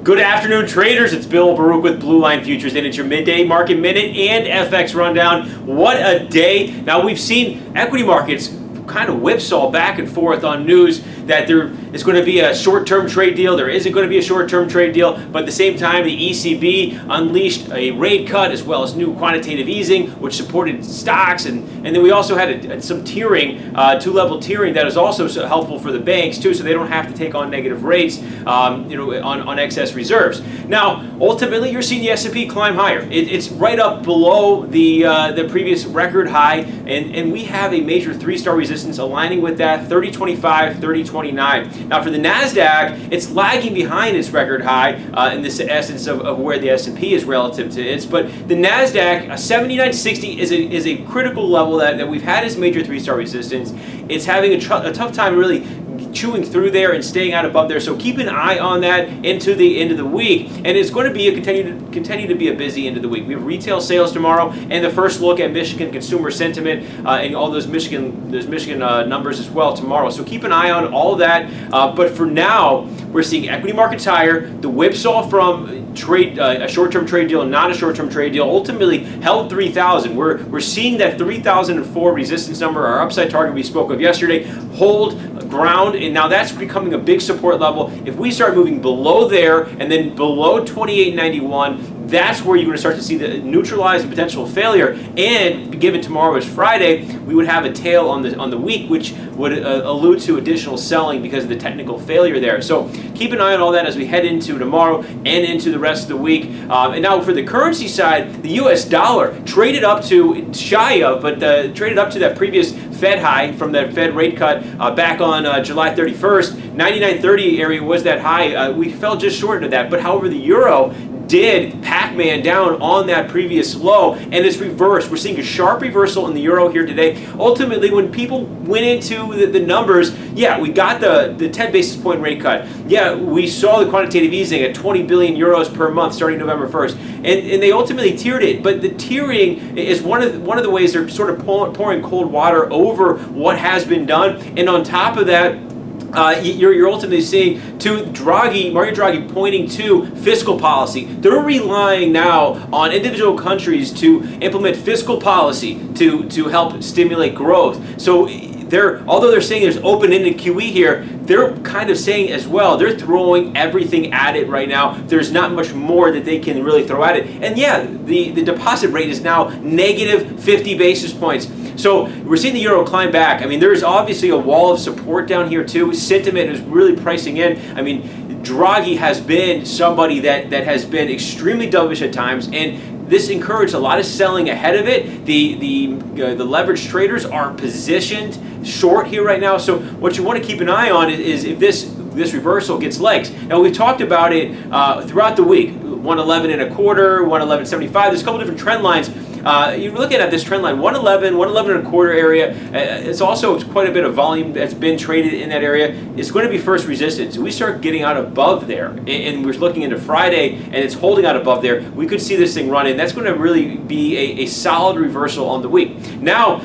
Good afternoon, traders. It's Bill Baruch with Blue Line Futures, and it's your midday market minute and FX rundown. What a day. Now, we've seen equity markets kind of whipsaw back and forth on news that there is going to be a short-term trade deal, there isn't going to be a short-term trade deal, but at the same time, the ECB unleashed a rate cut as well as new quantitative easing, which supported stocks, and then we also had some tiering, two-level tiering that is also so helpful for the banks too, so they don't have to take on negative rates, on excess reserves. Now, ultimately, you're seeing the S&P climb higher. It's right up below the previous record high, and we have a major three-star resistance aligning with that 30.25, 30.29. Now for the NASDAQ, it's lagging behind its record high in this essence of where the S&P is relative to its, but the NASDAQ 79.60 is a critical level that we've had as major three-star resistance. It's having a tough time really chewing through there and staying out above there, so keep an eye on that into the end of the week, and it's going to be continue to be a busy end of the week. We have retail sales tomorrow and the first look at Michigan consumer sentiment and all those Michigan numbers as well tomorrow, so keep an eye on all of that, but for now we're seeing equity markets higher. The whipsaw from trade, a short-term trade deal and not a short-term trade deal, ultimately held 3,000. We're seeing that 3,004 resistance number, our upside target we spoke of yesterday, hold ground, and now that's becoming a big support level. If we start moving below there and then below 28.91, that's where you're going to start to see the neutralize the potential failure. And given tomorrow is Friday, we would have a tail on the week, which would allude to additional selling because of the technical failure there. So keep an eye on all that as we head into tomorrow and into the rest of the week. And now for the currency side, the U.S. dollar traded up to traded up to that previous Fed high from that Fed rate cut back on July 31st. 99.30 area was that high. We fell just short of that. But however, the euro did Pac-Man down on that previous low, and it's reversed. We're seeing a sharp reversal in the euro here today. Ultimately, when people went into the numbers, yeah, we got the 10 basis point rate cut. Yeah, we saw the quantitative easing at 20 billion euros per month starting November 1st, and they ultimately tiered it. But the tiering is one of the ways they're sort of pouring cold water over what has been done, and on top of that, you're ultimately seeing Mario Draghi pointing to fiscal policy. They're relying now on individual countries to implement fiscal policy to help stimulate growth. So although they're saying there's open-ended QE here, they're kind of saying as well, they're throwing everything at it right now. There's not much more that they can really throw at it. And yeah, the deposit rate is now negative 50 basis points. So we're seeing the euro climb back. I mean, there's obviously a wall of support down here too. Sentiment is really pricing in. I mean, Draghi has been somebody that has been extremely dovish at times, and this encouraged a lot of selling ahead of it. The leveraged traders are positioned short here right now. So what you want to keep an eye on is if this reversal gets legs. Now, we've talked about it throughout the week. 111 and a quarter, 111.75. There's a couple different trend lines. You're looking at this trend line, 111 and a quarter area. It's also quite a bit of volume that's been traded in that area. It's going to be first resistance. We start getting out above there, and we're looking into Friday, and it's holding out above there. We could see this thing run in. That's going to really be a solid reversal on the week. Now,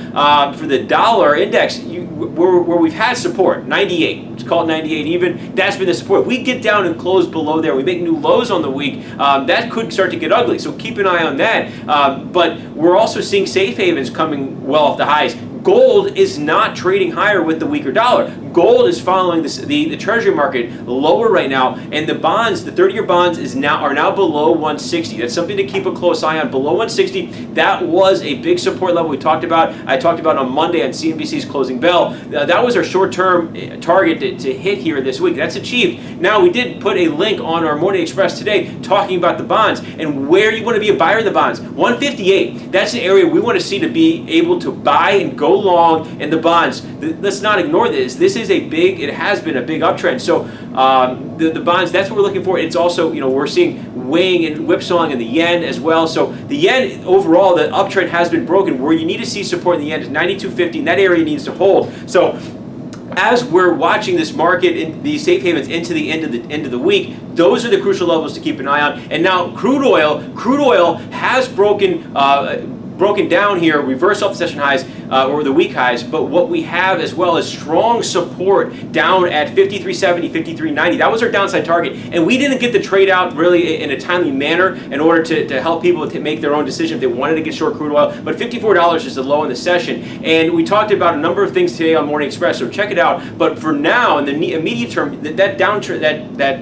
for the dollar index, where we've had support, 98. It's called 98 even. That's been the support. We get down and close below there. We make new lows on the week. That could start to get ugly. So keep an eye on that. But we're also seeing safe havens coming well off the highs. Gold is not trading higher with the weaker dollar. Gold is following the treasury market lower right now, and the bonds, the 30-year bonds, are now below 160. That's something to keep a close eye on. Below 160, that was a big support level I talked about on Monday on CNBC's Closing Bell. That was our short-term target to hit here this week. That's achieved. Now, we did put a link on our Morning Express today talking about the bonds and where you want to be a buyer of the bonds. 158, that's the area we want to see to be able to buy and go long in the bonds. Let's not ignore this. It has been a big uptrend. So the bonds, that's what we're looking for. It's also, we're seeing weighing and whipsawing in the yen as well. So the yen overall, the uptrend has been broken. Where you need to see support in the yen is 92.50, and that area needs to hold. So as we're watching this market in these safe havens into the end of the week, those are the crucial levels to keep an eye on. And now crude oil has broken down here, reversed off the session highs, or the week highs, but what we have as well is strong support down at 53.70, 53.90. That was our downside target, and we didn't get the trade out really in a timely manner in order to help people to make their own decision if they wanted to get short crude oil. But $54 is the low in the session, and we talked about a number of things today on Morning Express, so check it out. But for now, in the immediate term, that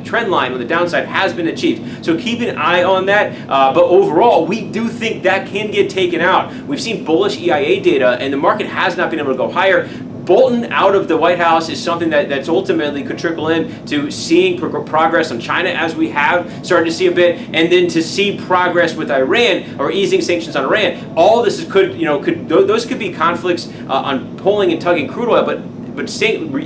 trend line on the downside has been achieved. So keep an eye on that. But overall, we do think that can get taken out. We've seen bullish EIA data, and the market has not been able to go higher. Bolton out of the White House is something that's ultimately could trickle in to seeing progress on China, as we have started to see a bit, and then to see progress with Iran or easing sanctions on Iran. All this those could be conflicts on pulling and tugging crude oil, but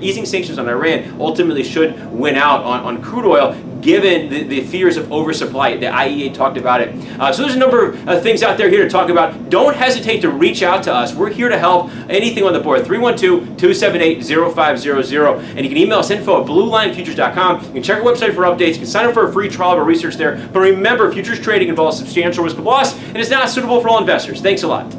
easing sanctions on Iran ultimately should win out on crude oil, given the fears of oversupply. The IEA talked about it. So there's a number of things out there here to talk about. Don't hesitate to reach out to us. We're here to help. Anything on the board, 312-278-0500. And you can email us info@bluelinefutures.com. You can check our website for updates. You can sign up for a free trial of our research there. But remember, futures trading involves substantial risk of loss and is not suitable for all investors. Thanks a lot.